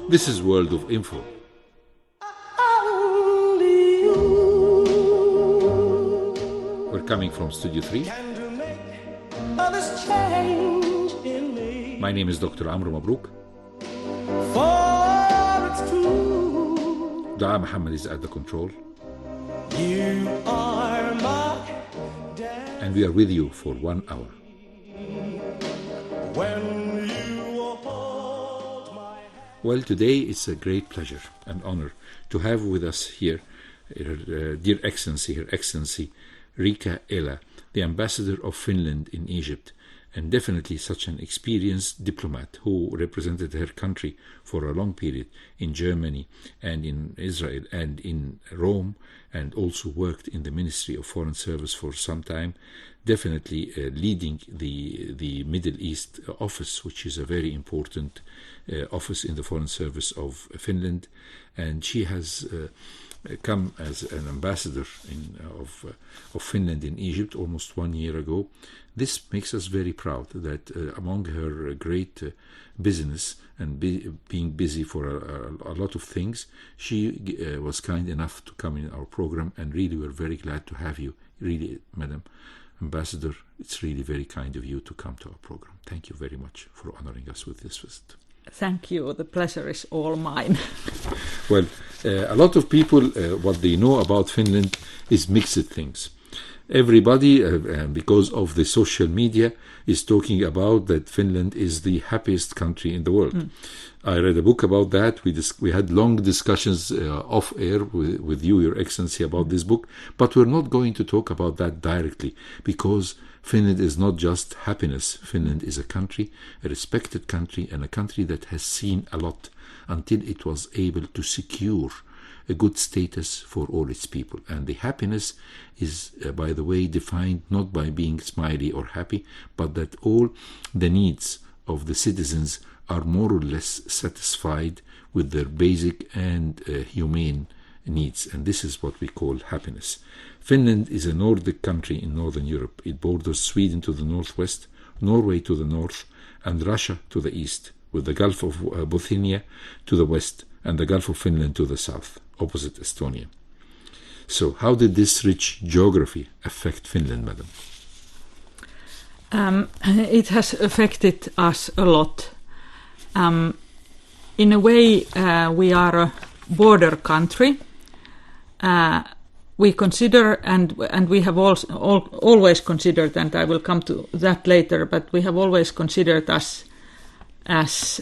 This is World of Info. We're coming from Studio 3. My name is Dr. Amr Mabrouk. Dua Muhammad is at the control. And we are with you for 1 hour. Well, today it's a great pleasure and honor to have with us here Her Dear Excellency, Her Excellency Riika, Eela, the Ambassador of Finland in Egypt, and definitely such an experienced diplomat who represented her country for a long period in Germany and in Israel and in Rome, and also worked in the Ministry of Foreign Service for some time, definitely leading the Middle East office, which is a very important office in the Foreign Service of Finland, and she has come as an ambassador of Finland in Egypt almost 1 year ago. This makes us very proud that among her great business and being busy for a lot of things, she was kind enough to come in our program, and really we're very glad to have you. Really, Madam Ambassador, it's really very kind of you to come to our program. Thank you very much for honoring us with this visit. Thank you. The pleasure is all mine. Well, a lot of people, what they know about Finland is mixed things. Everybody, because of the social media, is talking about that Finland is the happiest country in the world. I read a book about that. We had long discussions off air with you, Your Excellency, about this book, but we're not going to talk about that directly, because Finland is not just happiness. Finland is a country, a respected country, and a country that has seen a lot until it was able to secure a good status for all its people. And the happiness is, by the way, defined not by being smiley or happy, but that all the needs of the citizens are more or less satisfied with their basic and humane needs. And this is what we call happiness. Finland is a Nordic country in Northern Europe. It borders Sweden to the northwest, Norway to the north, and Russia to the east, with the Gulf of Bothnia to the west and the Gulf of Finland to the south, opposite Estonia. So how did this rich geography affect Finland, Madam? It has affected us a lot. In a way, we are a border country. We consider, and we have always considered, and I will come to that later, but we have always considered us as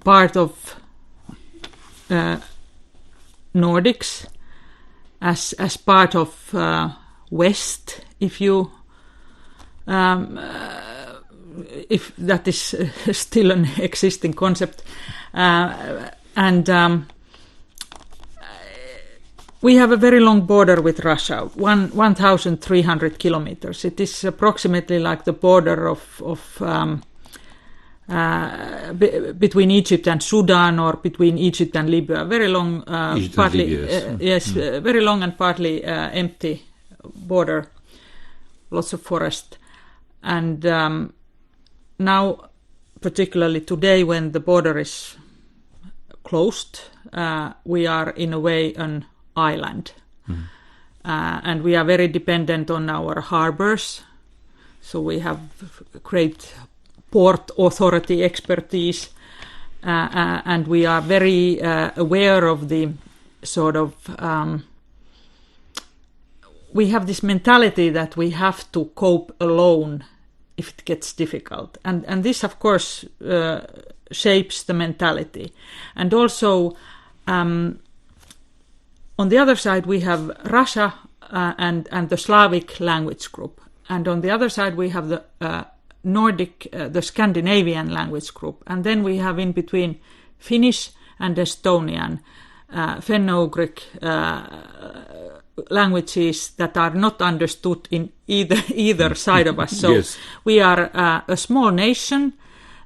part of Nordics, as part of West, if that is still an existing concept, and we have a very long border with Russia, 1,300 kilometers. It is approximately like the border of between Egypt and Sudan, or between Egypt and Libya. Very long, partly Libya, yes, very long and partly empty border, lots of forest. And now, particularly today, when the border is closed, we are in a way an island. And we are very dependent on our harbors. So we have great port authority expertise, and we are very aware of the sort of we have this mentality that we have to cope alone if it gets difficult, and this of course shapes the mentality. And also on the other side we have Russia and the Slavic language group, and on the other side we have the Nordic, the Scandinavian language group, and then we have in between Finnish and Estonian, Finno-Ugric languages that are not understood in either side of us. So yes. We are a small nation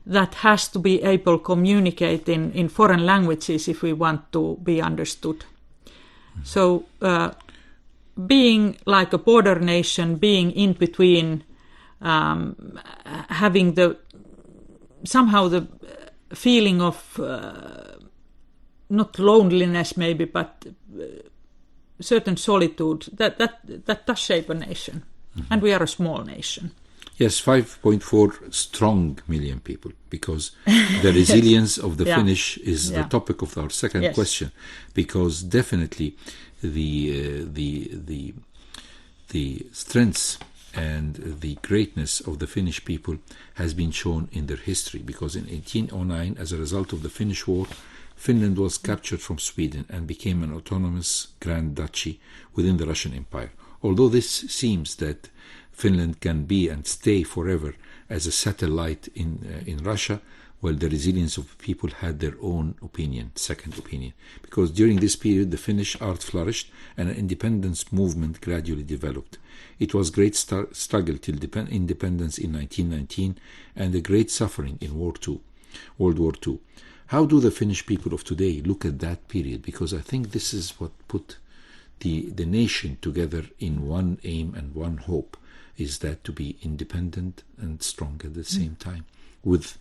that has to be able to communicate in foreign languages if we want to be understood. So being like a border nation, being in between, having somehow the feeling of not loneliness maybe, but certain solitude that does shape a nation. And we are a small nation. Yes, 5.4 strong million people, because the resilience of the Finnish is the topic of our second question, because definitely the strengths and the greatness of the Finnish people has been shown in their history, because in 1809, as a result of the Finnish War, Finland was captured from Sweden and became an autonomous Grand Duchy within the Russian Empire. Although this seems that Finland can be and stay forever as a satellite in Russia, well, the resilience of people had their own opinion, second opinion, because during this period the Finnish art flourished and an independence movement gradually developed. It was great struggle till independence in 1919 and a great suffering in World War II. How do the Finnish people of today look at that period? Because I think this is what put the nation together in one aim and one hope, is that to be independent and strong at the same time, with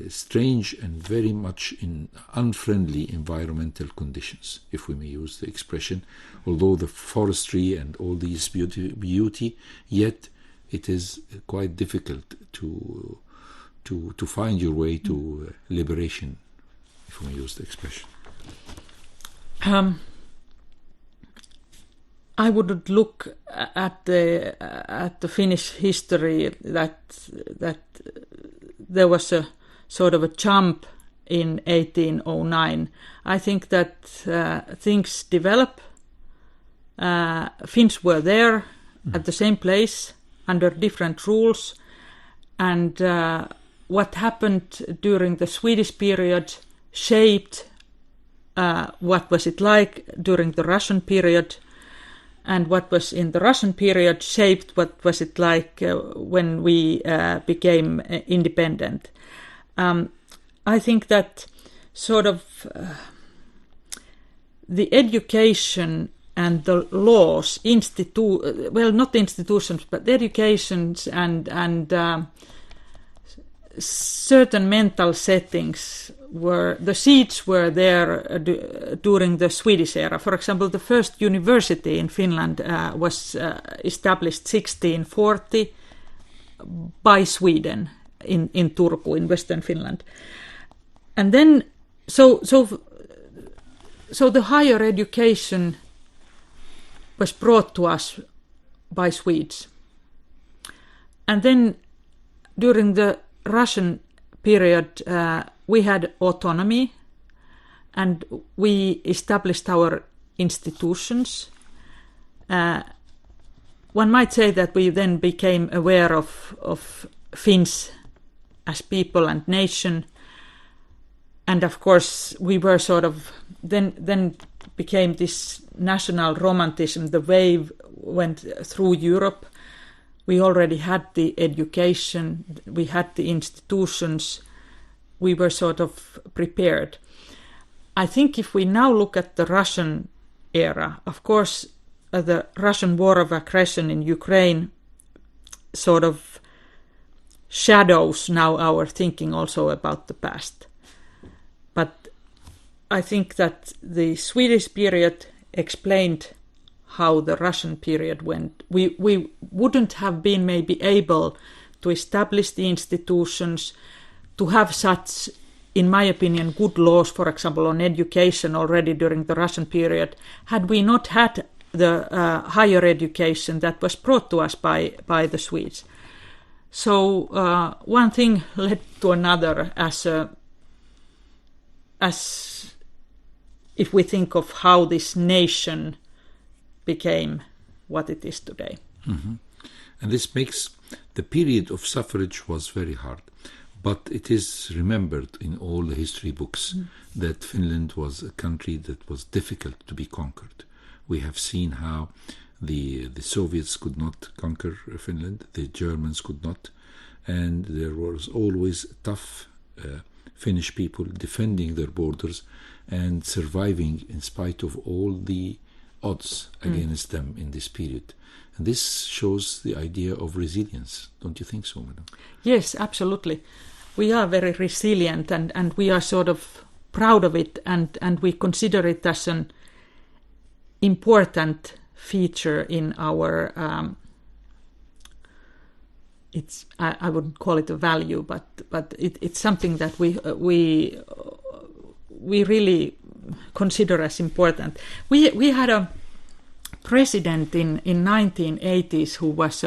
strange and very much in unfriendly environmental conditions, if we may use the expression. Although the forestry and all these beauty, yet it is quite difficult to find your way to liberation, if we may use the expression. I would look at the Finnish history that there was a sort of a jump in 1809. I think that things develop. Finns were there at the same place under different rules, and what happened during the Swedish period shaped what was it like during the Russian period, and what was in the Russian period shaped what was it like when we became independent. I think that sort of the education and the laws, not institutions, but educations and certain mental settings the seeds were there during the Swedish era. For example, the first university in Finland was established 1640 by Sweden in Turku, in Western Finland. And then, so the higher education was brought to us by Swedes. And then during the Russian period, we had autonomy, and we established our institutions. One might say that we then became aware of Finns as people and nation, and of course we were sort of then became this national romanticism. The wave went through Europe. We already had the education, we had the institutions, we were sort of prepared. I think if we now look at the Russian era, of course, the Russian war of aggression in Ukraine sort of shadows now our thinking also about the past. But I think that the Swedish period explained how the Russian period went. We wouldn't have been maybe able to establish the institutions, to have such, in my opinion, good laws, for example, on education already during the Russian period, had we not had the higher education that was brought to us by the Swedes. So one thing led to another as if we think of how this nation became what it is today. Mm-hmm. And this makes the period of suffrage was very hard. But it is remembered in all the history books that Finland was a country that was difficult to be conquered. We have seen how the Soviets could not conquer Finland, the Germans could not, and there was always tough Finnish people defending their borders and surviving in spite of all the odds against them in this period. And this shows the idea of resilience. Don't you think so, madam? Yes, absolutely. we are very resilient, and we are sort of proud of it, and we consider it as an important feature in our I wouldn't call it a value, but it's something that we really consider as important. We had a president in 1980s who was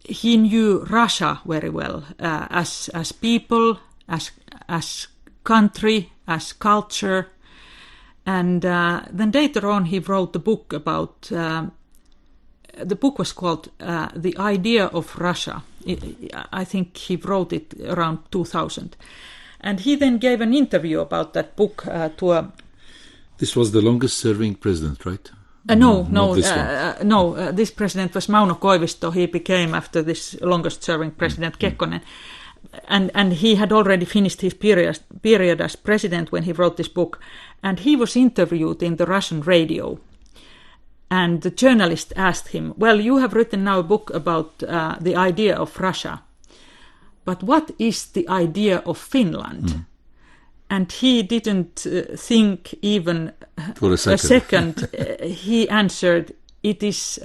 he knew Russia very well, as people, as country, as culture, and then later on he wrote the book about. The book was called The Idea of Russia. I think he wrote it around 2000. And he then gave an interview about that book to a... This was the longest-serving president, right? No, this president was Mauno Koivisto. He became, after this longest-serving president, Kekkonen. And he had already finished his period as president when he wrote this book. And he was interviewed in the Russian radio. And the journalist asked him, well, you have written now a book about the idea of Russia, but what is the idea of Finland? And he didn't think even for a second. He answered, it is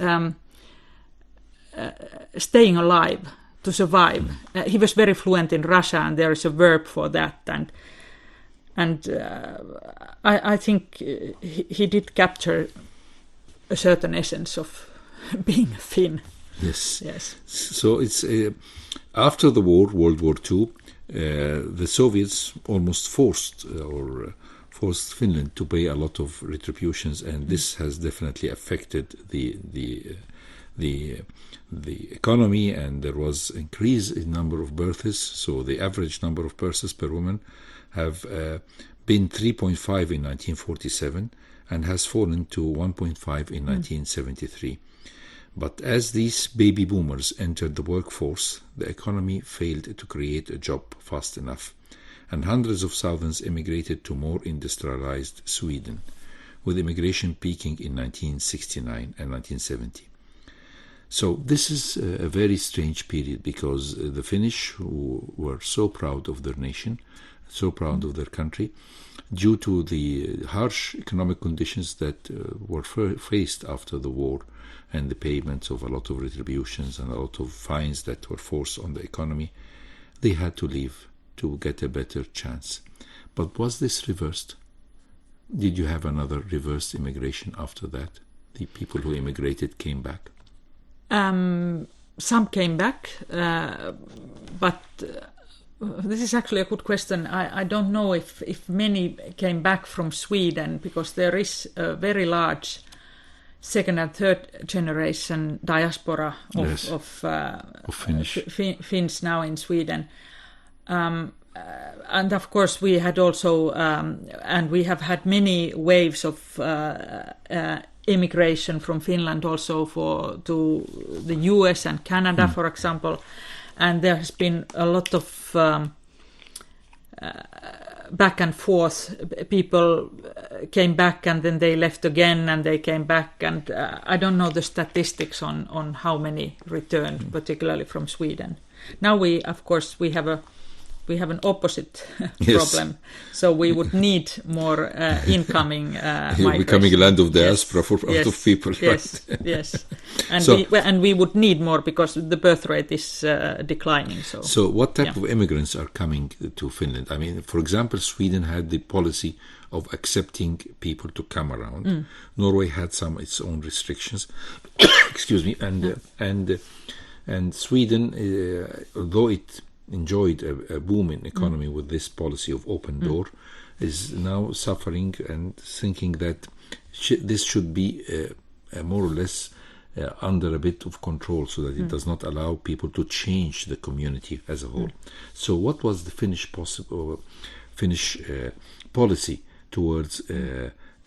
staying alive, to survive. He was very fluent in Russia, and there is a verb for that. And I think he did capture a certain essence of being a Finn. Yes. Yes. So it's after the war, World War II, the Soviets almost forced Finland to pay a lot of retributions, and this has definitely affected the economy, and there was increase in number of births. So the average number of births per woman have been 3.5 in 1947. And has fallen to 1.5 in 1973. But as these baby boomers entered the workforce, the economy failed to create a job fast enough, and hundreds of thousands immigrated to more industrialized Sweden, with immigration peaking in 1969 and 1970. So this is a very strange period, because the Finnish, who were so proud of their nation, so proud of their country, due to the harsh economic conditions that were faced after the war, and the payments of a lot of retributions and a lot of fines that were forced on the economy, they had to leave to get a better chance. But was this reversed? Did you have another reversed immigration after that? The people who immigrated came back? Some came back, but... this is actually a good question. I don't know if many came back from Sweden, because there is a very large second and third generation diaspora of Finns now in Sweden. And of course we had also, and we have had many waves of immigration from Finland also to the US and Canada, for example. And there has been a lot of back and forth. People came back and then they left again, and they came back. And I don't know the statistics on how many returned, particularly from Sweden. Now we have an opposite problem. So we would need more incoming You're becoming a land of diaspora for a lot of people. Yes, right? yes. And we would need more, because the birth rate is declining. So what type of immigrants are coming to Finland? I mean, for example, Sweden had the policy of accepting people to come around. Norway had its own restrictions. Excuse me. And Sweden, although it enjoyed a boom in economy with this policy of open door, is now suffering and thinking that this should be more or less under a bit of control, so that it does not allow people to change the community as a whole. So what was the Finnish policy towards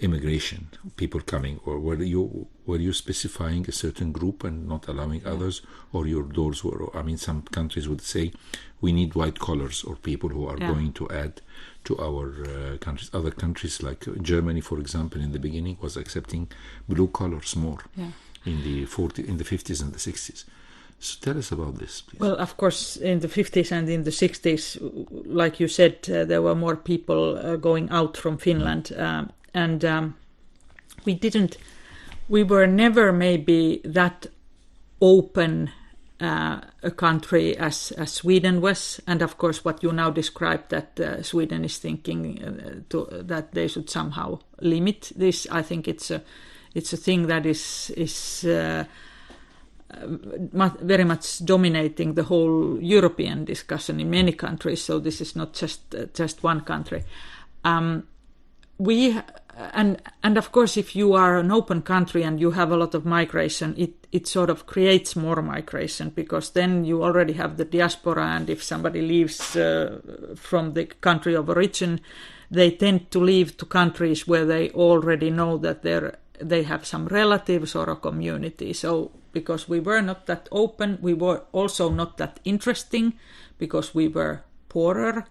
immigration, people coming, or were you specifying a certain group and not allowing others, or your doors were? I mean, some countries would say we need white collars, or people who are going to add to our countries. Other countries like Germany, for example, in the beginning was accepting blue collars more in the 50s and the 60s. So tell us about this, please. Well, of course, in the 50s and in the 60s, like you said, there were more people going out from Finland. And we were never maybe that open a country as Sweden was. And of course, what you now described, that Sweden is thinking that they should somehow limit this. I think it's a thing that is very much dominating the whole European discussion in many countries. So this is not just one country. And of course, if you are an open country and you have a lot of migration, it sort of creates more migration, because then you already have the diaspora, and if somebody leaves from the country of origin, they tend to leave to countries where they already know that they have some relatives or a community. So because we were not that open, we were also not that interesting, because we were poorer.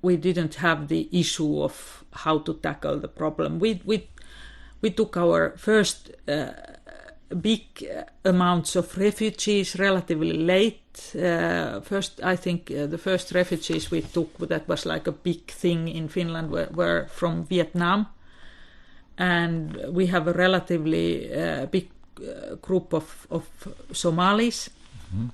We didn't have the issue of how to tackle the problem. We took our first big amounts of refugees relatively late. First, I think the first refugees we took, that was like a big thing in Finland, were from Vietnam. And we have a relatively big group of Somalis. Mm-hmm.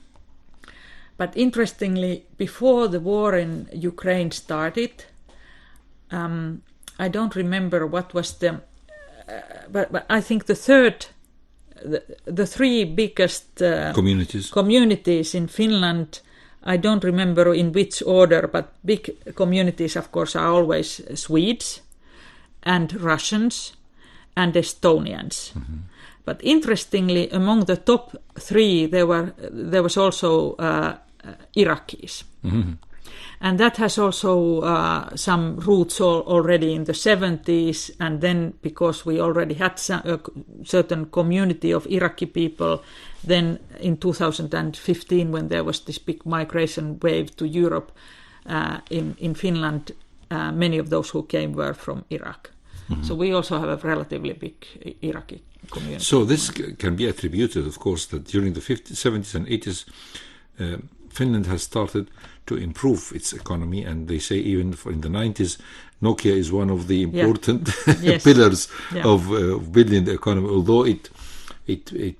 But interestingly, before the war in Ukraine started, I don't remember what was but I think the three biggest communities in Finland, I don't remember in which order, but big communities, of course, are always Swedes and Russians and Estonians. Mm-hmm. But interestingly, among the top three, there was also Iraqis. Mm-hmm. And that has also some roots already in the 70s. And then because we already had a certain community of Iraqi people, then in 2015, when there was this big migration wave to Europe in Finland, many of those who came were from Iraq. Mm-hmm. So we also have a relatively big Iraqi community. So this can be attributed, of course, that during the 50s, 70s and 80s, Finland has started to improve its economy, and they say even in the 90s, Nokia is one of the important pillars of building the economy, although it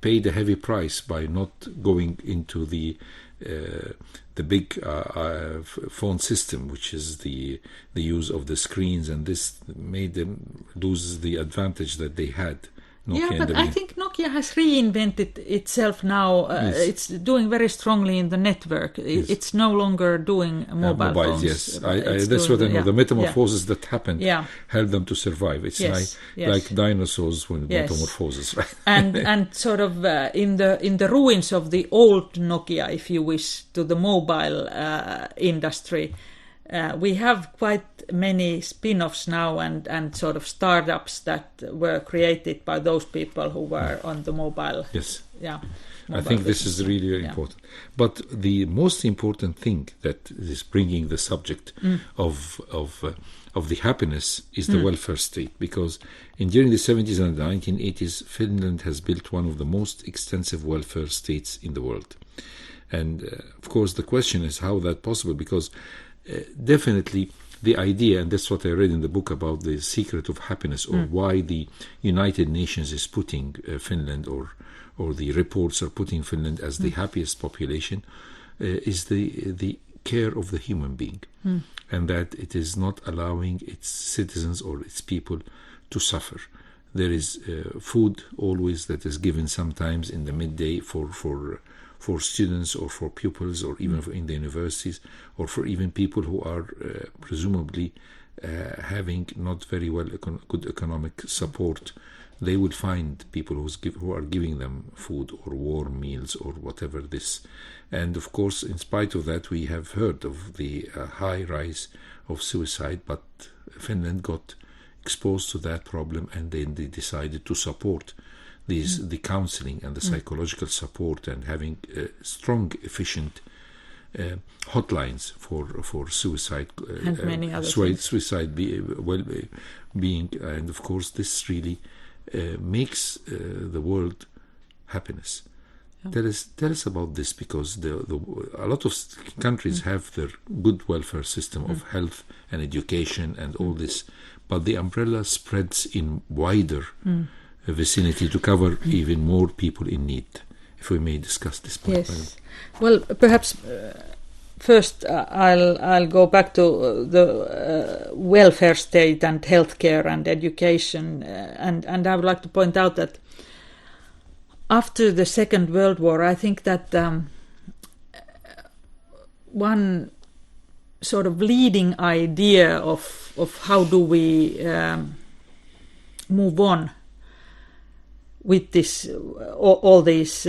paid a heavy price by not going into the big phone system, which is the use of the screens, and this made them lose the advantage that they had. Nokia, but I think Nokia has reinvented itself now. Yes. It's doing very strongly in the network. Yes. It's no longer doing mobile phones. Yes, that's what I know. The metamorphosis that happened helped them to survive. It's like dinosaurs when metamorphosis, right? and sort of in the ruins of the old Nokia, if you wish, to the mobile industry. We have quite many spin-offs now and sort of startups that were created by those people who were on the mobile. Yes. Yeah. I think this is really very important. But the most important thing that is bringing the subject of the happiness is the welfare state, because during the 70s and the 1980s, Finland has built one of the most extensive welfare states in the world. And of course, the question is how that's possible, because definitely the idea, and that's what I read in the book about the secret of happiness, or why the United Nations is putting Finland, or the reports are putting Finland as the happiest population, is the care of the human being, and that it is not allowing its citizens or its people to suffer. There is food always that is given sometimes in the midday for students or for pupils, or even in the universities, or for even people who are presumably having not very good economic support. They will find people who are giving them food or warm meals or whatever this. And of course, in spite of that, we have heard of the high rise of suicide, but Finland got exposed to that problem, and then they decided to support the counseling and the psychological support, and having strong, efficient hotlines for suicide, and many other suicide being, and of course this really makes the world happiness. Tell us about this, because a lot of countries have their good welfare system of health and education and all this, but the umbrella spreads in wider vicinity to cover even more people in need. If we may discuss this point. Yes. Well, perhaps first I'll go back to the welfare state and healthcare and education, and I would like to point out that after the Second World War, I think that one sort of leading idea of how do we move on with this, all these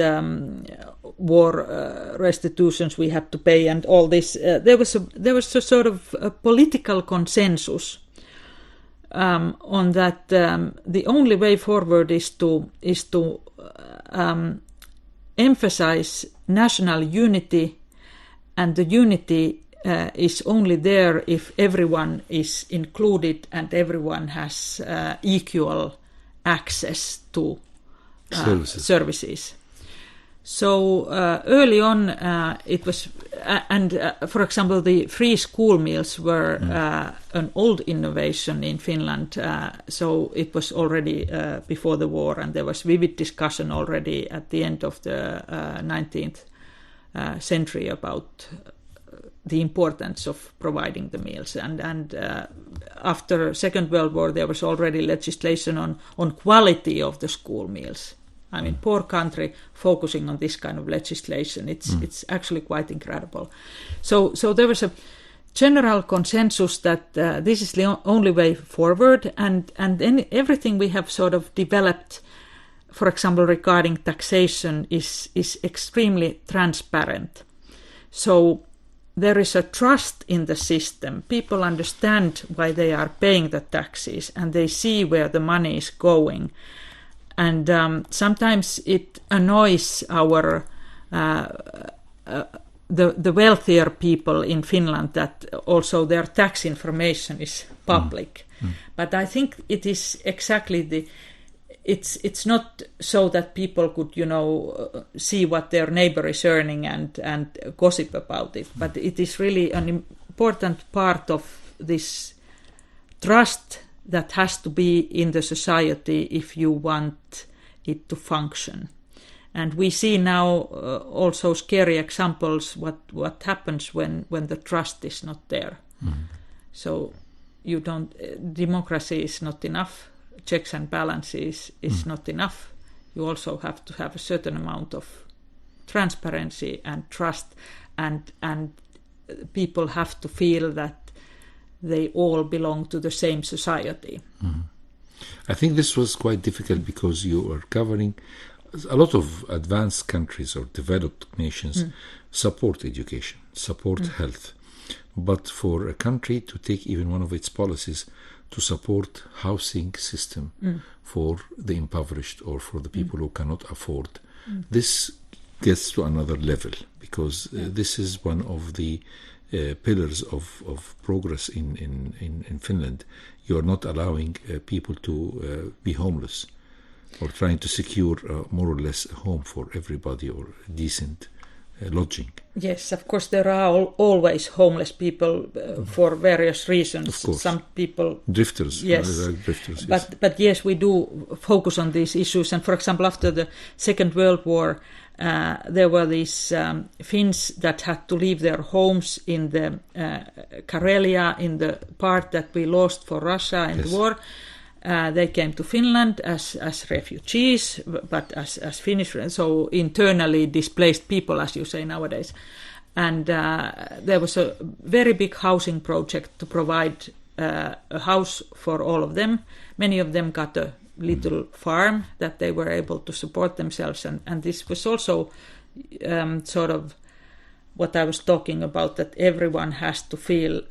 war restitutions we had to pay and all this, there was a sort of a political consensus on that the only way forward is to emphasize national unity, and the unity is only there if everyone is included and everyone has equal access to services. So early on it was, for example, the free school meals were an old innovation in Finland, so it was already before the war, and there was vivid discussion already at the end of the 19th century about the importance of providing the meals. And after Second World War, there was already legislation on quality of the school meals. I mean, poor country focusing on this kind of legislation. It's actually quite incredible. So there was a general consensus that this is the only way forward, and then everything we have sort of developed, for example, regarding taxation, is extremely transparent. So there is a trust in the system. People understand why they are paying the taxes, and they see where the money is going. And sometimes it annoys our the wealthier people in Finland that also their tax information is public. But I think it is exactly it's not so that people could, see what their neighbor is earning and gossip about it. But it is really an important part of this trust that has to be in the society if you want it to function. And we see now also scary examples what happens when the trust is not there. So democracy is not enough, checks and balances is not enough. You also have to have a certain amount of transparency and trust, and people have to feel that they all belong to the same society. I think this was quite difficult because you are covering a lot of advanced countries or developed nations support education, support health. But for a country to take even one of its policies to support housing system for the impoverished or for the people who cannot afford, this gets to another level, because this is one of the pillars of progress in Finland. You are not allowing people to be homeless, or trying to secure more or less a home for everybody or decent lodging. Yes, of course there are always homeless people for various reasons. Of course. Some people... Drifters. Yes. Drifters, yes. But yes, we do focus on these issues. And for example, after the Second World War, there were these Finns that had to leave their homes in the Karelia, in the part that we lost for Russia in the war. They came to Finland as refugees, but as Finnish, so internally displaced people, as you say nowadays. And there was a very big housing project to provide a house for all of them. Many of them got a little farm that they were able to support themselves. And this was also sort of what I was talking about, that everyone has to feel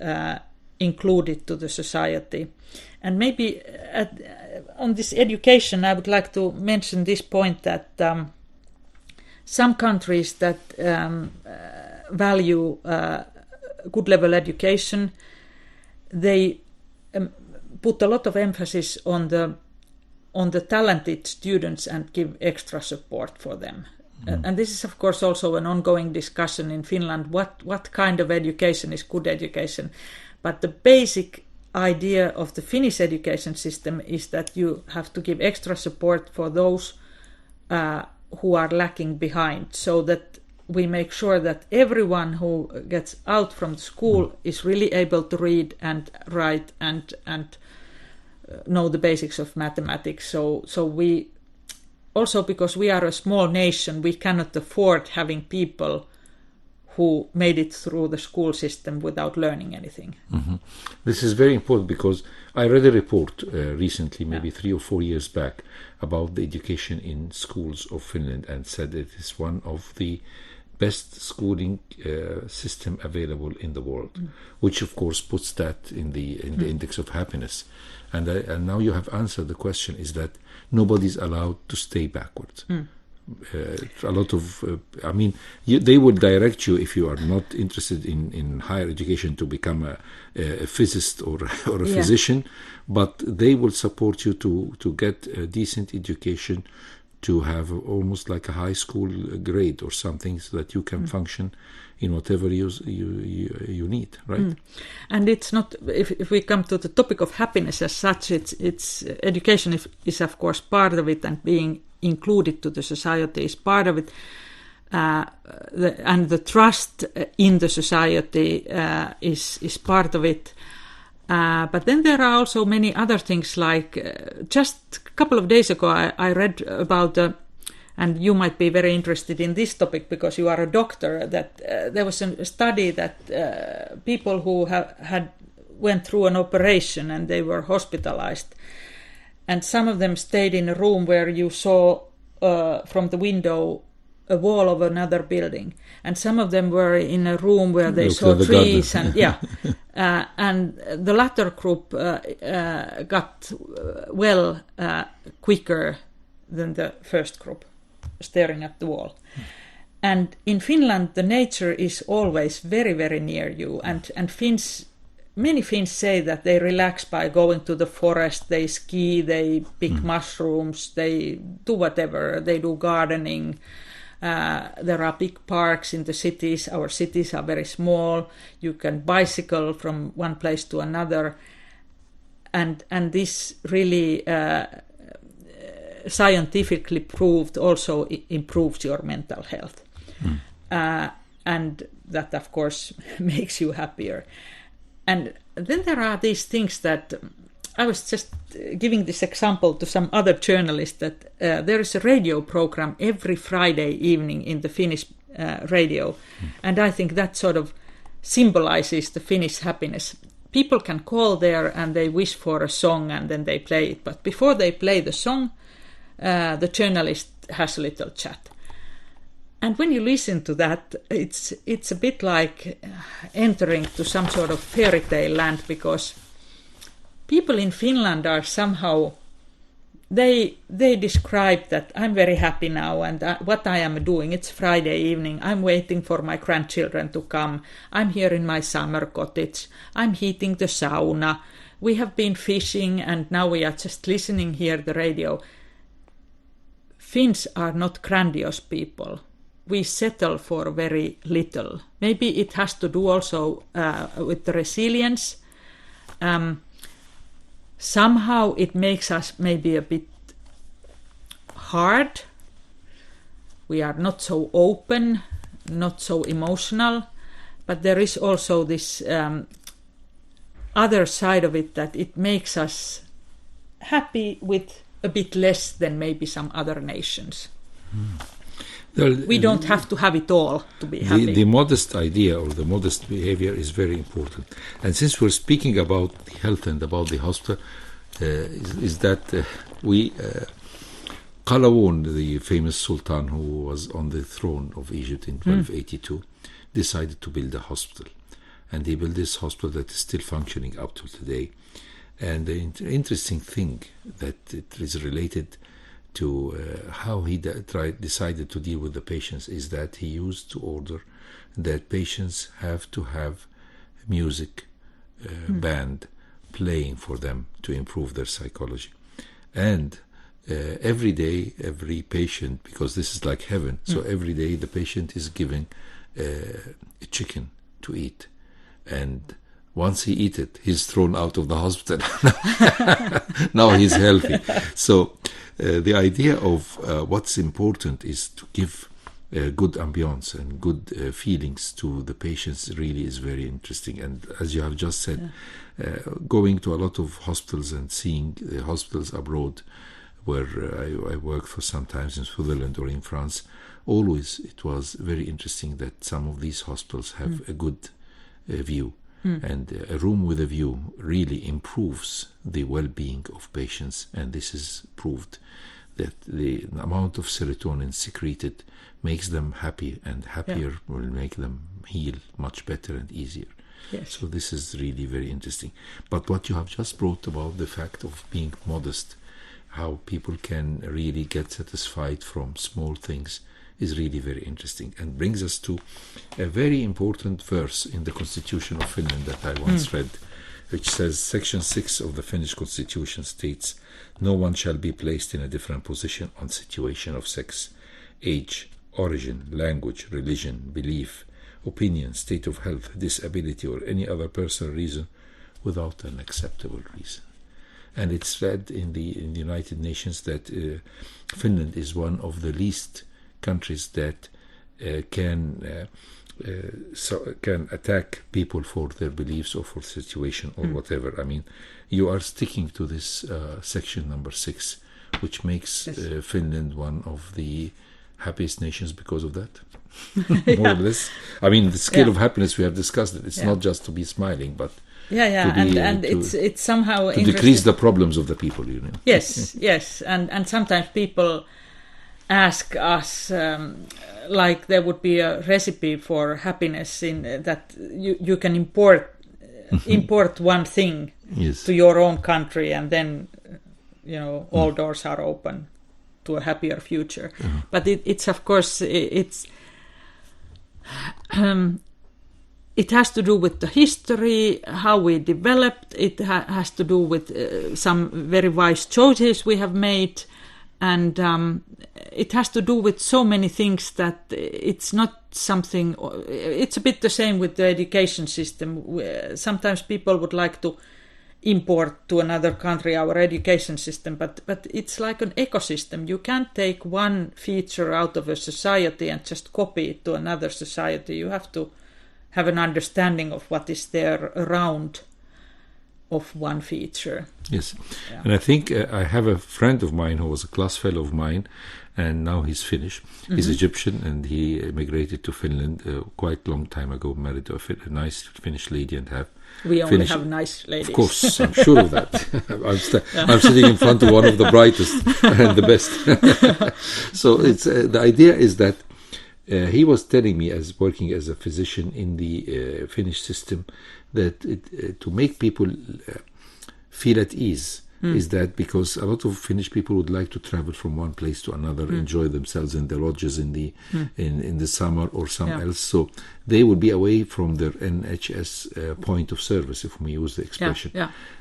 included to the society. And maybe on this education, I would like to mention this point that some countries that value good level education, they put a lot of emphasis on the talented students and give extra support for them. And this is, of course, also an ongoing discussion in Finland. What kind of education is good education? But the basic idea of the Finnish education system is that you have to give extra support for those who are lacking behind, so that we make sure that everyone who gets out from school is really able to read and write and know the basics of mathematics. So we also, because we are a small nation, we cannot afford having people who made it through the school system without learning anything. Mm-hmm. This is very important, because I read a report recently, maybe 3 or 4 years back, about the education in schools of Finland, and said it is one of the best schooling system available in the world, which of course puts that in the index of happiness. And now you have answered the question, is that nobody's allowed to stay backwards. A lot of, they would direct you, if you are not interested in higher education, to become a physicist or a physician, but they will support you to get a decent education, to have almost like a high school grade or something, so that you can function in whatever you need, right? And it's not, if we come to the topic of happiness as such, it's education is of course part of it, and being included to the society is part of it, and the trust in the society is part of it. But then there are also many other things, like just a couple of days ago I read about, and you might be very interested in this topic because you are a doctor, that there was a study that people who had went through an operation and they were hospitalized, and some of them stayed in a room where you saw from the window a wall of another building, and some of them were in a room where they saw trees and and the latter group got well quicker than the first group, staring at the wall. And in Finland the nature is always very, very near you, and many Finns say that they relax by going to the forest, they ski, they pick mushrooms, they do whatever, they do gardening. There are big parks in the cities. Our cities are very small. You can bicycle from one place to another. And this really scientifically proved also improves your mental health. And that, of course, makes you happier. And then there are these things that I was just giving this example to some other journalists, that there is a radio program every Friday evening in the Finnish radio. And I think that sort of symbolizes the Finnish happiness. People can call there and they wish for a song and then they play it. But before they play the song, the journalist has a little chat. And when you listen to that, it's a bit like entering to some sort of fairy tale land, because people in Finland are somehow, they describe that I'm very happy now, and what I am doing, it's Friday evening, I'm waiting for my grandchildren to come, I'm here in my summer cottage, I'm heating the sauna, we have been fishing, and now we are just listening here the radio. Finns are not grandiose people. We settle for very little. Maybe it has to do also with the resilience. Somehow it makes us maybe a bit hard. We are not so open, not so emotional, but there is also this other side of it, that it makes us happy with a bit less than maybe some other nations. We don't have to have it all to be happy. The modest idea or the modest behavior is very important. And since we're speaking about the health and about the hospital, is that we Qalawun, the famous sultan who was on the throne of Egypt in 1282, decided to build a hospital. And he built this hospital that is still functioning up to today. And the interesting thing that it is related to how he decided to deal with the patients is that he used to order that patients have to have music band playing for them to improve their psychology. And every day, every patient, because this is like heaven, so every day the patient is given a chicken to eat. And once he eats it, he's thrown out of the hospital. Now he's healthy. So the idea of what's important is to give good ambience and good feelings to the patients really is very interesting. And as you have just said, going to a lot of hospitals and seeing hospitals abroad, where I worked for sometimes in Fnelnland or in France, always it was very interesting that some of these hospitals have a good view. And a room with a view really improves the well-being of patients, and this is proved that the amount of serotonin secreted makes them happy, and happier will make them heal much better and easier. Yes. So this is really very interesting. But what you have just brought about the fact of being modest, how people can really get satisfied from small things, is really very interesting, and brings us to a very important verse in the Constitution of Finland that I once read, which says, Section 6 of the Finnish Constitution states, "No one shall be placed in a different position on situation of sex, age, origin, language, religion, belief, opinion, state of health, disability, or any other personal reason without an acceptable reason." And it's said in the United Nations that Finland is one of the least countries that can attack people for their beliefs or for situation or whatever. I mean, you are sticking to this section number 6, which makes Finland one of the happiest nations because of that. More or less. I mean, the scale of happiness, we have discussed it. It's not just to be smiling, but it's somehow to decrease the problems of the people, you know. Yes, and sometimes people ask us, like there would be a recipe for happiness in that you can import one thing to your own country, and then all doors are open to a happier future. But it's of course it has to do with the history, how we developed. It has to do with some very wise choices we have made. And it has to do with so many things that it's not something. It's a bit the same with the education system. Sometimes people would like to import to another country our education system, but it's like an ecosystem. You can't take one feature out of a society and just copy it to another society. You have to have an understanding of what is there around of one feature. Yes. And I think I have a friend of mine who was a class fellow of mine, and now he's Finnish. He's Egyptian, and he immigrated to Finland quite a long time ago, married to a nice Finnish lady, and have we only have nice ladies. Of course, I'm sure of that. I'm sitting in front of one of the brightest and the best. So it's the idea is that he was telling me, as working as a physician in the Finnish system, that to make people feel at ease is that because a lot of Finnish people would like to travel from one place to another, enjoy themselves in the lodges in the summer or somewhere else, so they would be away from their NHS point of service, if we use the expression.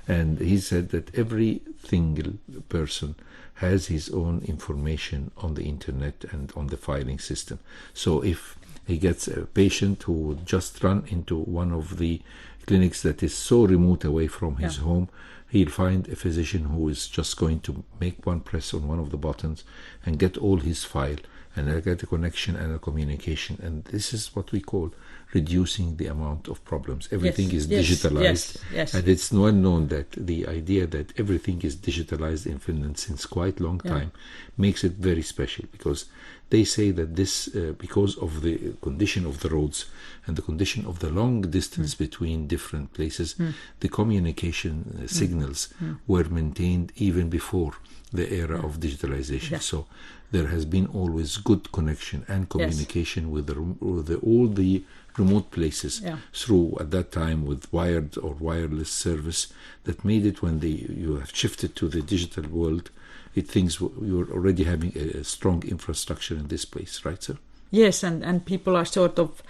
And he said that every single person has his own information on the internet and on the filing system. So if he gets a patient who would just run into one of the clinics that is so remote away from his home, he'll find a physician who is just going to make one press on one of the buttons and get all his file, and get a connection and a communication. And this is what we call reducing the amount of problems. Everything is digitalized. And it's well known that the idea that everything is digitalized in Finland since quite a long time makes it very special, because they say that this, because of the condition of the roads and the condition of the long distance between different places, the communication signals were maintained even before the era of digitalization. So there has been always good connection and communication with all the remote places through, at that time, with wired or wireless service, that made it, when you have shifted to the digital world, you're already having a strong infrastructure in this place, right, sir? Yes, and people are sort of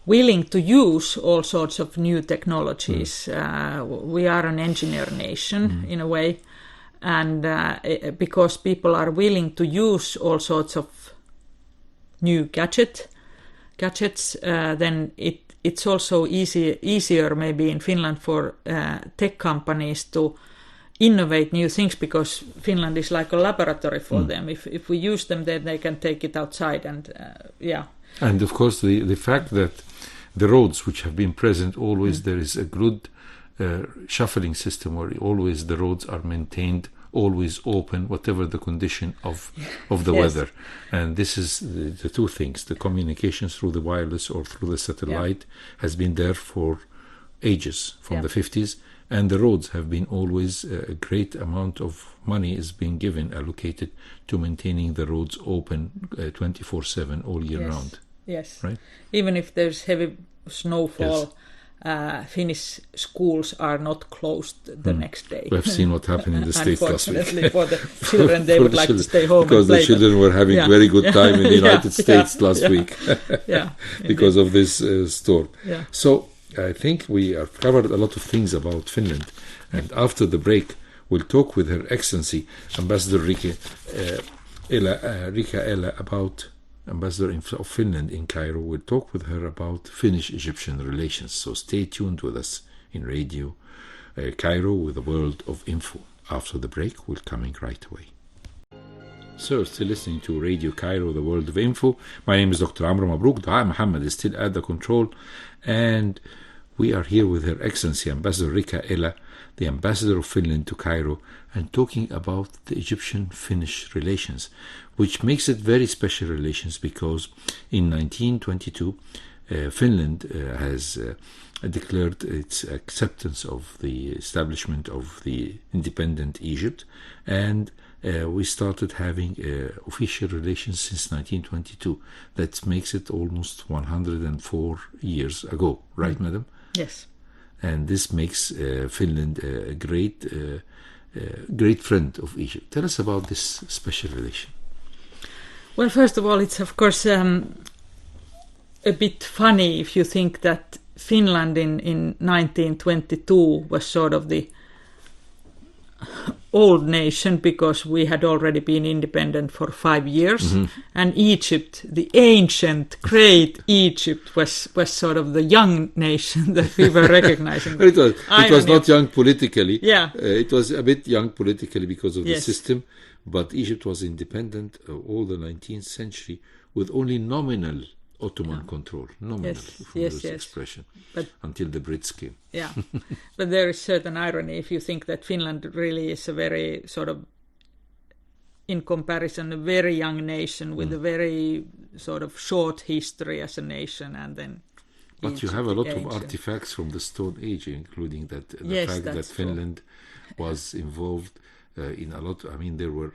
willing to use all sorts of new technologies. We are an engineer nation in a way, and because people are willing to use all sorts of new gadgets, then it's also easier maybe in Finland for tech companies to innovate new things, because Finland is like a laboratory for them. If we use them, then they can take it outside, and And of course, the fact that the roads which have been present always, there is a good shuffling system where always the roads are maintained, always open, whatever the condition of the weather. And this is the two things. The communications through the wireless or through the satellite has been there for ages, from the 50s. And the roads have been always, a great amount of money is being allocated to maintaining the roads open 24/7 all year round. Yes. Right? Even if there's heavy snowfall, Finnish schools are not closed the next day. We have seen what happened in the States last week. Unfortunately for the children, they would like to stay home because and play. the children were having very good time in the United States last week because of this storm. Yeah. So I think we have covered a lot of things about Finland, and after the break we'll talk with Her Excellency Ambassador Riika Eela about Ambassador of Finland in Cairo. We'll talk with her about Finnish-Egyptian relations. So stay tuned with us in Radio Cairo with the World of Info. After the break, we're coming right away. So, still listening to Radio Cairo, the World of Info. My name is Dr. Amr Mabrouk. Dua Muhammad is still at the control. And we are here with Her Excellency Ambassador Riika Eela, the Ambassador of Finland to Cairo, and talking about the Egyptian-Finnish relations, which makes it very special relations because in 1922, Finland has declared its acceptance of the establishment of the independent Egypt, and we started having official relations since 1922. That makes it almost 104 years ago, right, Madam? Yes. And this makes Finland a great friend of Egypt. Tell us about this special relation. Well, first of all, it's of course a bit funny if you think that Finland in 1922 was sort of the old nation, because we had already been independent for 5 years, and Egypt, the ancient, great Egypt, was sort of the young nation that we were recognizing. It was not young politically. Yeah. It was a bit young politically because of the system, but Egypt was independent all the 19th century with only nominal Ottoman control, nominal, expression, but until the Brits came. Yeah, but there is certain irony if you think that Finland really is a very sort of, in comparison, a very young nation with a very sort of short history as a nation, and then. But Egypt, you have a lot ancient. of artifacts from the Stone Age, including that the fact that Finland was involved in a lot. I mean, there were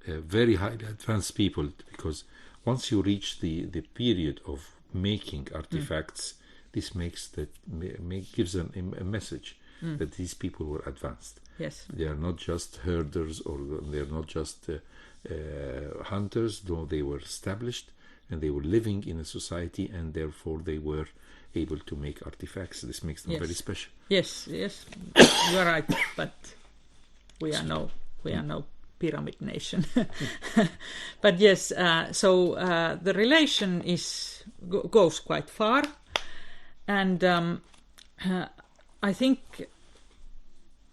very highly advanced people, because once you reach the period of making artifacts, this gives them a message that these people were advanced. Yes, they are not just herders, or they are not just hunters. No, they were established and they were living in a society, and therefore they were able to make artifacts. This makes them very special. Yes, you are right, but we are no pyramid nation. But yes, so the relation goes quite far, and I think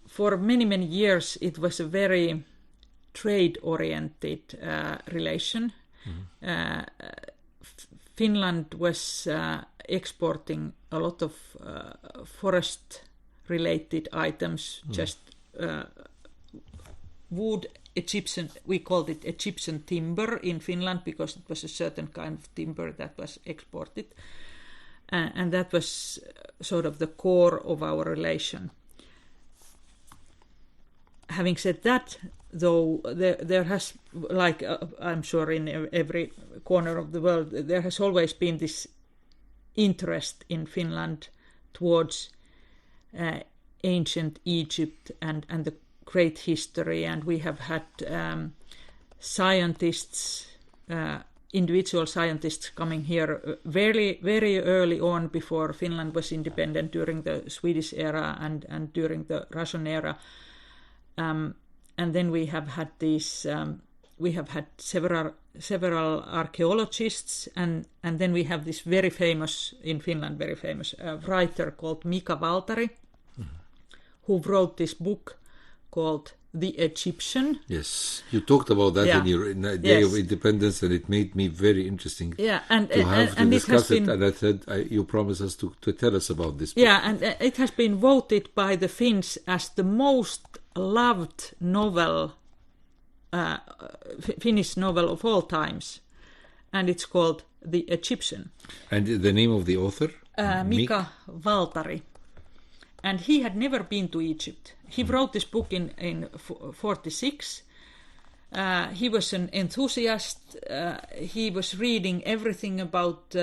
for many years it was a very trade-oriented relation. Finland was exporting a lot of forest-related items, just wood. Egyptian, we called it Egyptian timber in Finland, because it was a certain kind of timber that was exported, and that was sort of the core of our relation. Having said that, though, there has, like I'm sure in every corner of the world, there has always been this interest in Finland towards ancient Egypt and the great history, and we have had scientists, individual scientists coming here very early on, before Finland was independent, during the Swedish era and during the Russian era, and then we have had these. We have had several archaeologists, and then we have this very famous in Finland, very famous writer called Mika Waltari, who wrote this book called The Egyptian. Yes, you talked about that in your Day of Independence, and it made me very interesting to discuss it. And I said, you promised us to tell us about this book. Yeah, and it has been voted by the Finns as the most loved novel, Finnish novel of all times, and it's called The Egyptian. And the name of the author? Mika Waltari. And he had never been to Egypt. He wrote this book in 1946. He was an enthusiast. He was reading everything about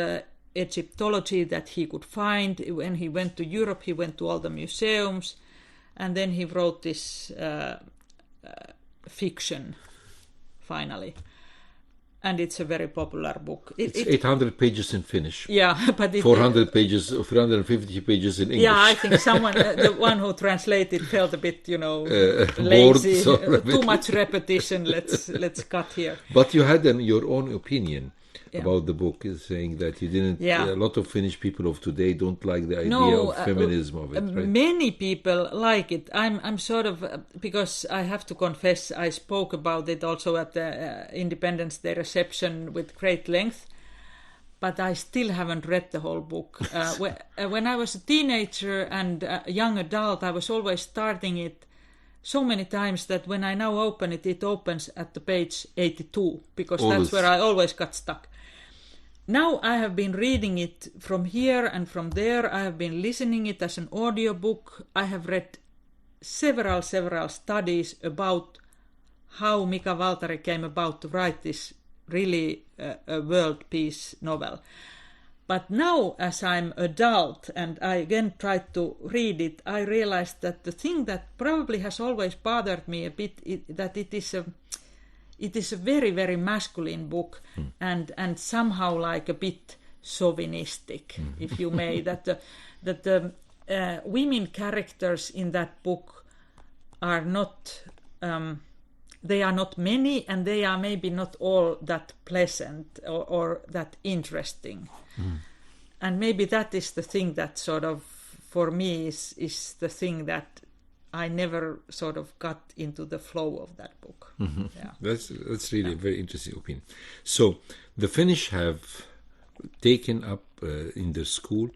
Egyptology that he could find. When he went to Europe, he went to all the museums. And then he wrote this fiction, finally. And it's a very popular book. It's 800 pages in Finnish. Yeah, but 400 pages, 350 pages in English. Yeah, I think someone, the one who translated, felt a bit, lazy. Too much repetition. Let's cut here. But you had your own opinion about the book, saying that you didn't. A lot of Finnish people of today don't like the idea of feminism of it. Right? Many people like it. I'm sort of, because I have to confess, I spoke about it also at the Independence Day reception with great length, but I still haven't read the whole book. When I was a teenager and a young adult, I was always starting it so many times that when I now open it, it opens at the page 82, because that's where I always got stuck. Now I have been reading it from here and from there. I have been listening it as an audiobook. I have read several studies about how Mika Waltari came about to write this really a world peace novel. But now, as I'm adult and I again tried to read it, I realized that the thing that probably has always bothered me a bit that it is a very, very masculine book and somehow like a bit chauvinistic, if you may. That the women characters in that book are not they are not many, and they are maybe not all that pleasant or that interesting. And maybe that is the thing that sort of, for me, is the thing that I never sort of got into the flow of that book. Yeah. That's really a very interesting opinion. So the Finnish have taken up in their school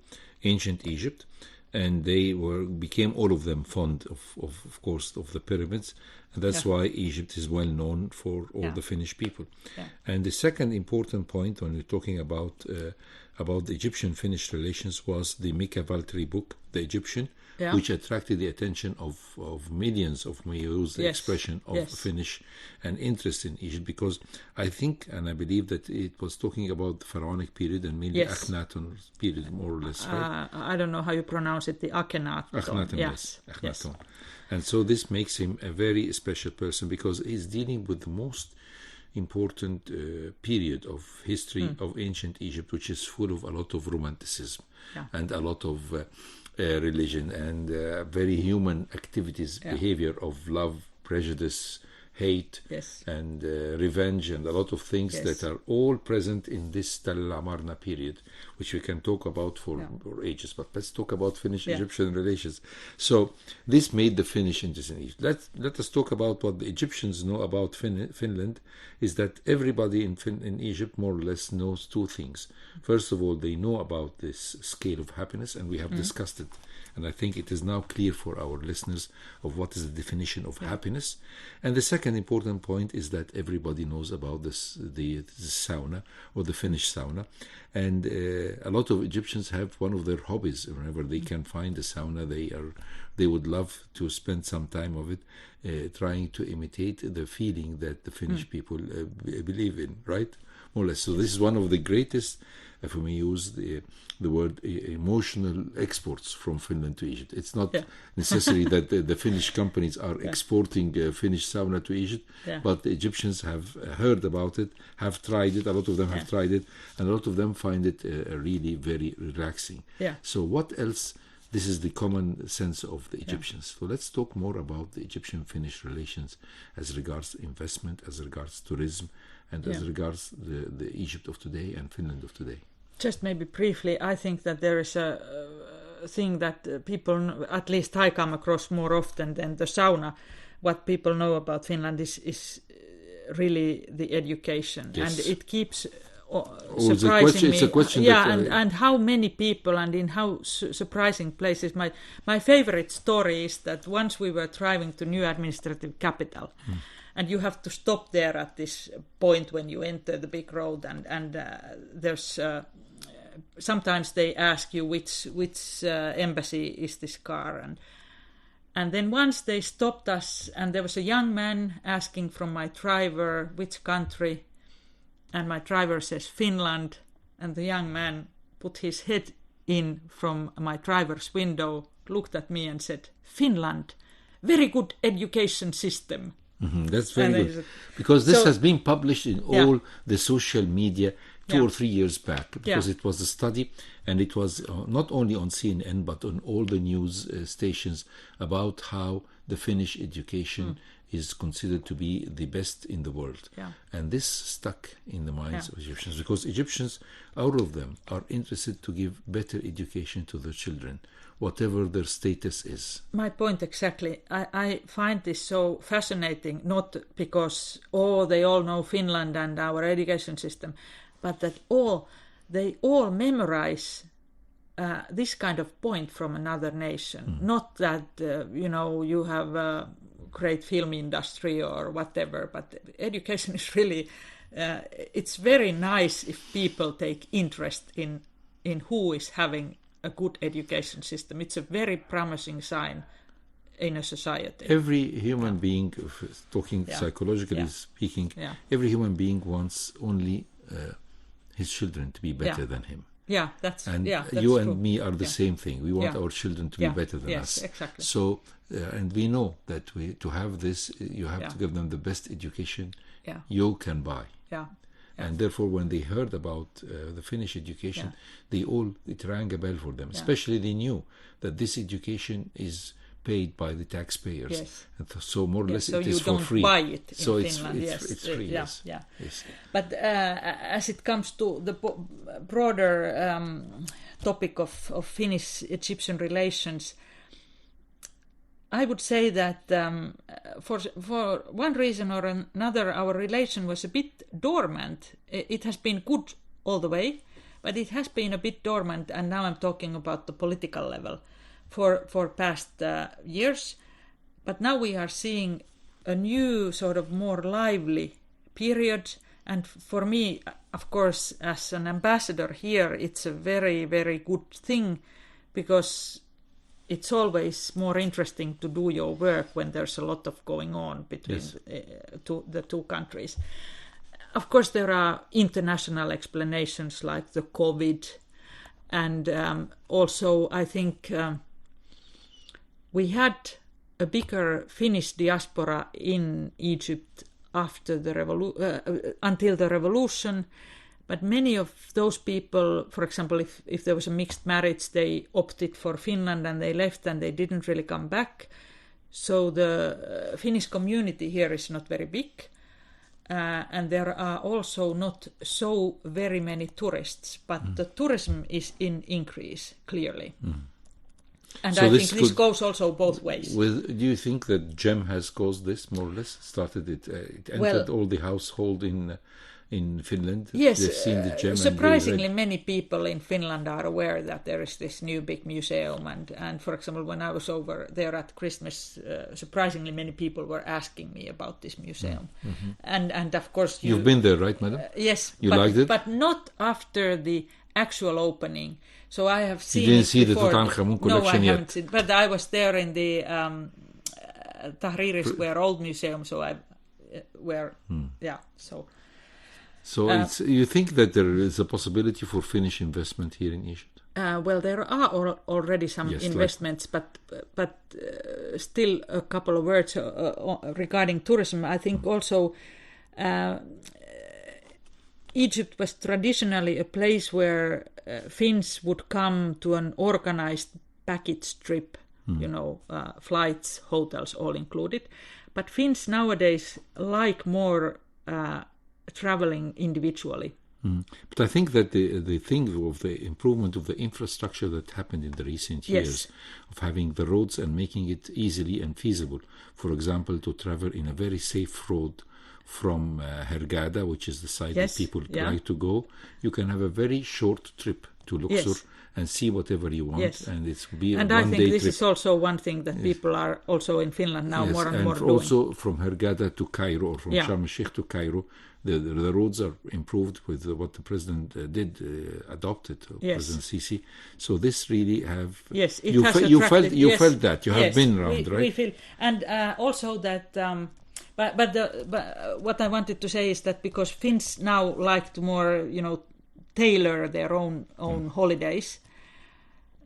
ancient Egypt, and they became all of them fond of course of the pyramids, and that's why Egypt is well known for all the Finnish people. And the second important point when we're talking about the Egyptian-Finnish relations was the Mika Waltari book, The Egyptian, which attracted the attention of millions of, may use the expression, of Finnish and interest in Egypt, because I think and I believe that it was talking about the pharaonic period and mainly Akhenaton period, more or less, right? I don't know how you pronounce it, the Akhenaton. Akhenaton, yes. Akhenaton. And so this makes him a very special person, because he's dealing with the most important period of history of ancient Egypt, which is full of a lot of romanticism and a lot of religion and very human activities, behavior of love, prejudice, hate, and revenge, and a lot of things that are all present in this Tell Amarna period, which we can talk about for ages. But let's talk about Finnish-Egyptian relations. So this made the Finnish interest in Egypt. Let us talk about what the Egyptians know about Finland. Is that everybody in Egypt more or less knows two things. First of all, they know about this scale of happiness, and we have discussed it. And I think it is now clear for our listeners of what is the definition of happiness. And the second important point is that everybody knows about the sauna, or the Finnish sauna. And a lot of Egyptians have one of their hobbies. Whenever they can find a sauna, they would love to spend some time of it trying to imitate the feeling that the Finnish people believe in, right? More or less. So this is one of the greatest, if we may use the word, emotional exports from Finland to Egypt. It's not necessary that the Finnish companies are exporting Finnish sauna to Egypt, but the Egyptians have heard about it, have tried it, a lot of them have tried it, and a lot of them find it really very relaxing. So what else This is the common sense of the Egyptians. So let's talk more about the Egyptian-Finnish relations as regards investment, as regards tourism, and as regards the Egypt of today and Finland of today. Just maybe briefly, I think that there is a thing that people, at least I come across more often than the sauna. What people know about Finland is really the education, and it keeps surprising me. It's a question. And how many people and in how surprising places. My favorite story is that once we were driving to new administrative capital, and you have to stop there at this point when you enter the big road, and there's sometimes they ask you which embassy is this car, and then once they stopped us, and there was a young man asking from my driver which country, and my driver says Finland, and the young man put his head in from my driver's window, looked at me and said, Finland, very good education system. That's very good. Because this has been published in all the social media 2 or 3 years back, because it was a study, and it was not only on CNN but on all the news stations about how the Finnish education is considered to be the best in the world. And this stuck in the minds of Egyptians, because Egyptians, all of them, are interested to give better education to their children, whatever their status is. My point exactly. I find this so fascinating, not because they all know Finland and our education system, but that they all memorize this kind of point from another nation. Not that you have a great film industry or whatever, but education is really it's very nice if people take interest in who is having a good education system. It's a very promising sign in a society. Every human being, talking psychologically speaking, every human being wants only his children to be better than him. That's and that's you true. And me are the same thing. We want our children to be better than us. Yes, exactly. So, and we know that to have this, you have to give them the best education you can buy. And therefore, when they heard about the Finnish education, it rang a bell for them. Especially they knew that this education is paid by the taxpayers. And so more or less so it is for free. So you don't buy it in so Finland. It's free, yes. But as it comes to the broader topic of Finnish-Egyptian relations, I would say that for one reason or another, our relation was a bit dormant. It has been good all the way, but it has been a bit dormant, and now I'm talking about the political level, for past years. But now we are seeing a new sort of more lively period, and for me, of course, as an ambassador here, it's a very, very good thing, because it's always more interesting to do your work when there's a lot of going on between the two countries. Of course, there are international explanations like the COVID, and also I think we had a bigger Finnish diaspora in Egypt after the until the revolution. But many of those people, for example, if there was a mixed marriage, they opted for Finland and they left and they didn't really come back. So the Finnish community here is not very big. And there are also not so very many tourists, but the tourism is in increase, clearly. And so I think this goes also both ways. Do you think that GEM has caused this, more or less? It entered all the household in Finland? Yes, they've seen the gem. Surprisingly many people in Finland are aware that there is this new big museum, and for example, when I was over there at Christmas, surprisingly many people were asking me about this museum. And of course you've been there, right, madam? Yes. You liked it? But not after the actual opening. So I have seen. You didn't see before. The Tutankhamun collection yet? No, I haven't seen. But I was there in the Tahrir Square Old Museum, so So you think that there is a possibility for Finnish investment here in Egypt? Well, there are already some investments, but still a couple of words regarding tourism. I think also Egypt was traditionally a place where Finns would come to an organized package trip, flights, hotels, all included. But Finns nowadays like more traveling individually. But I think that the thing of the improvement of the infrastructure that happened in the recent years, of having the roads and making it easily and feasible, for example, to travel in a very safe road from Hurghada, which is the site that people like to go, you can have a very short trip to Luxor and see whatever you want, and it's be and a I one-day think this trip. is also one thing that people are also in Finland now more and more doing. Also from Hurghada to Cairo, or from Sharm el-Sheikh to Cairo, the roads are improved with what the president adopted, President Sisi. So this really have it you has felt that you have been around, right? We feel, and also that. But what I wanted to say is that because Finns now like to more, tailor their own holidays,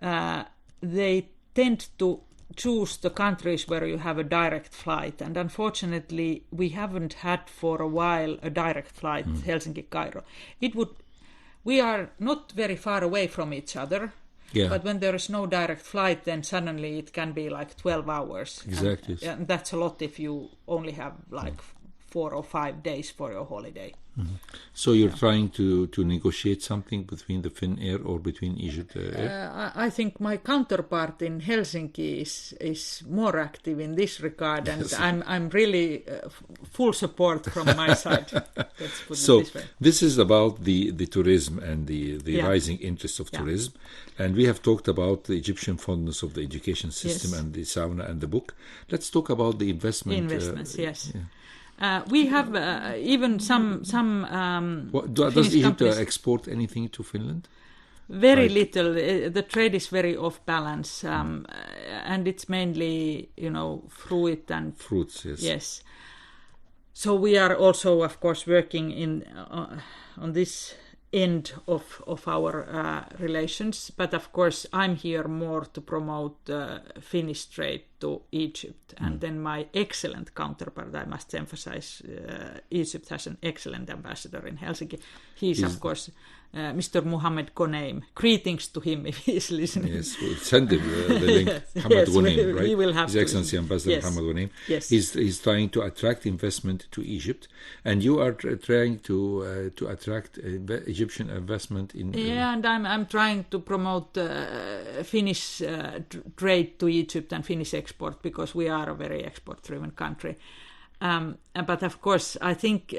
they tend to choose the countries where you have a direct flight. And unfortunately, we haven't had for a while a direct flight Helsinki-Cairo. We are not very far away from each other. Yeah. But when there is no direct flight, then suddenly it can be like 12 hours. Exactly. And that's a lot if you only have like 4 or 5 days for your holiday. So you're trying to negotiate something between the Finnair or between Egypt Air? I think my counterpart in Helsinki is more active in this regard, and I'm really full support from my side. Let's put it this way. This is about the tourism and the rising interest of tourism, and we have talked about the Egyptian fondness of the education system and the sauna and the book. Let's talk about the investments. Yes. Yeah. We have even some does Egypt export anything to Finland? Very little. The trade is very off balance, and it's mainly fruit and fruits. Yes. So we are also, of course, working on this end of our relations, but of course I'm here more to promote Finnish trade to Egypt, and then my excellent counterpart, I must emphasize, Egypt has an excellent ambassador in Helsinki. He's of course Mr. Mohammed Ghoneim. Greetings to him if he's listening. Yes, we'll send him the link. Mohammed Ghoneim, right? He will have His Excellency Ambassador Mohammed Ghoneim. Yes. He's trying to attract investment to Egypt, and you are trying to attract Egyptian investment in. Yeah, and I'm trying to promote Finnish trade to Egypt and Finnish export, because we are a very export-driven country. But of course, I think.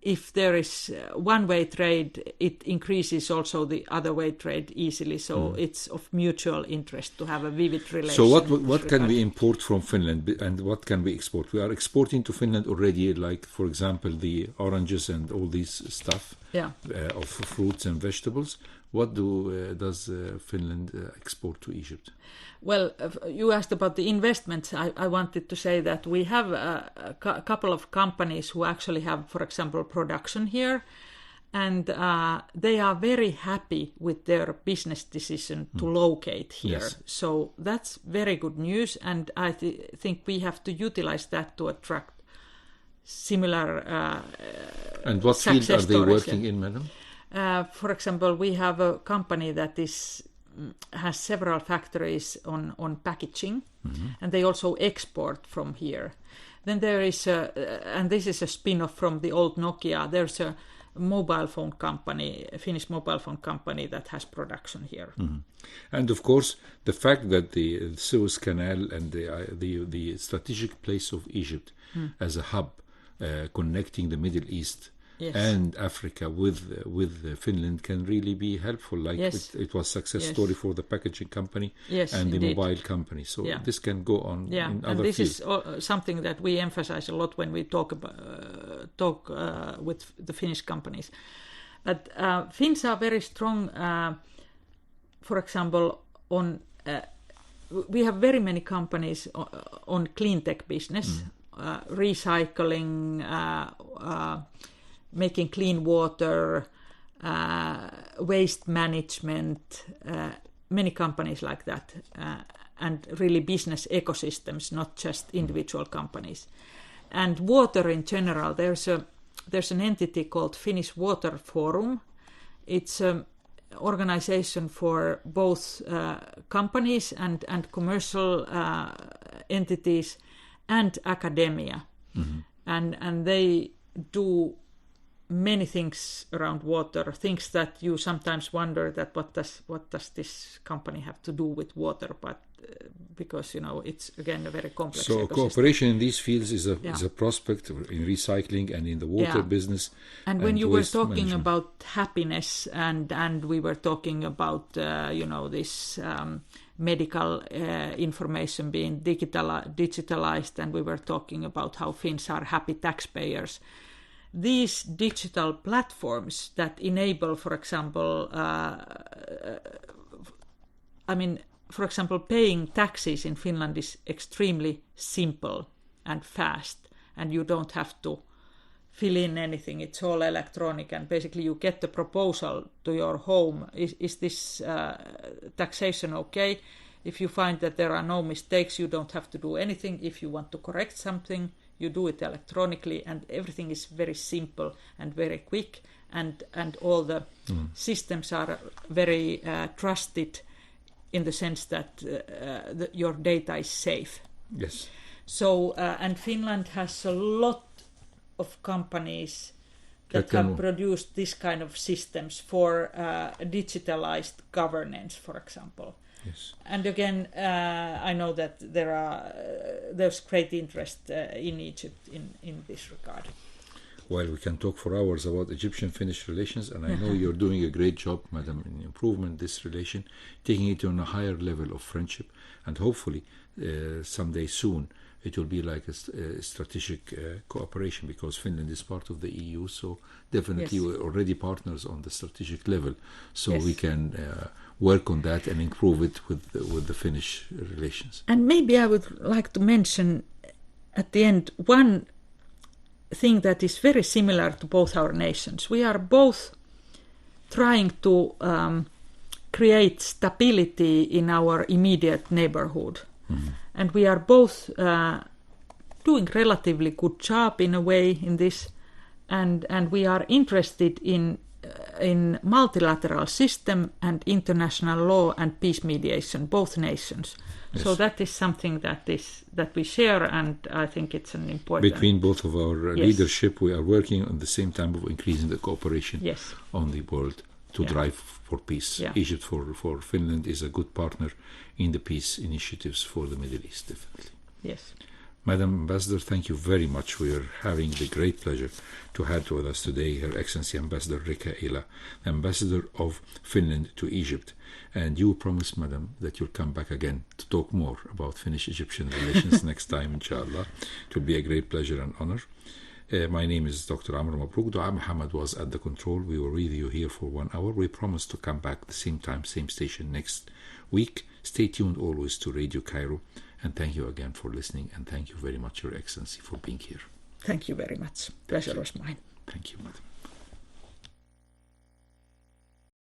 If there is one-way trade, it increases also the other-way trade easily. So it's of mutual interest to have a vivid relation. So what can we import from Finland, and what can we export? We are exporting to Finland already, like, for example, the oranges and all this stuff of fruits and vegetables. What does Finland export to Egypt? Well, you asked about the investments. I wanted to say that we have a couple of companies who actually have, for example, production here, and they are very happy with their business decision to locate here. Yes. So that's very good news, and I think we have to utilize that to attract similar and what field are they working in, madam? For example, we have a company that has several factories on packaging, and they also export from here. Then there is and this is a spin-off from the old Nokia. There's a mobile phone company, a Finnish mobile phone company that has production here. And of course, the fact that the Suez Canal and the strategic place of Egypt as a hub connecting the Middle East and Africa with Finland can really be helpful. Like it was success story for the packaging company and the mobile company. So this can go on in other this fields. Is something that we emphasize a lot when we talk with the Finnish companies. But Finns are very strong. For example, we have very many companies on clean tech business, recycling. Making clean water, waste management, many companies like that, and really business ecosystems, not just individual companies. And water in general, there's an entity called Finnish Water Forum. It's organization for both companies and commercial entities and academia. And they do many things around water, things that you sometimes wonder that what does this company have to do with water, but because it's again a very complex so ecosystem. Cooperation in these fields is a prospect in recycling and in the water business. And when you were talking about happiness and we were talking about this medical information being digitalized, and we were talking about how Finns are happy taxpayers, these digital platforms that enable, for example, for example, paying taxes in Finland is extremely simple and fast, and you don't have to fill in anything. It's all electronic, and basically you get the proposal to your home. Is this taxation okay? If you find that there are no mistakes, you don't have to do anything. If you want to correct something, you do it electronically, and everything is very simple and very quick, and all the systems are very trusted in the sense that your data is safe. Yes. So, and Finland has a lot of companies that have produced this kind of systems for digitalized governance, for example. Yes. And again, I know that there's great interest in Egypt in this regard. Well, we can talk for hours about Egyptian-Finnish relations, and I know you're doing a great job, Madam, in improvement this relation, taking it on a higher level of friendship, and hopefully someday soon it will be like a strategic cooperation, because Finland is part of the EU, so definitely we're already partners on the strategic level, so we can work on that and improve it with the Finnish relations. And maybe I would like to mention at the end one thing that is very similar to both our nations. We are both trying to create stability in our immediate neighborhood. And we are both doing relatively good job in a way in this, and we are interested in multilateral system and international law and peace mediation, both nations. Yes. So that is something that we share, and I think it's an important... Between both of our leadership, we are working on the same time of increasing the cooperation on the world to drive for peace. Yeah. Egypt for Finland is a good partner in the peace initiatives for the Middle East, definitely. Yes. Madam Ambassador, thank you very much. We are having the great pleasure to have with us today Her Excellency Ambassador Riika, Eela, Ambassador of Finland to Egypt. And you promised, Madam, that you'll come back again to talk more about Finnish-Egyptian relations next time, inshallah. It will be a great pleasure and honor. My name is Dr. Amr Mabrouk. Dua Muhammad was at the control. We were with you here for 1 hour. We promise to come back the same time, same station next week. Stay tuned always to Radio Cairo. And thank you again for listening. And thank you very much, Your Excellency, for being here. Thank you very much. Pleasure was mine. Thank you, Madam.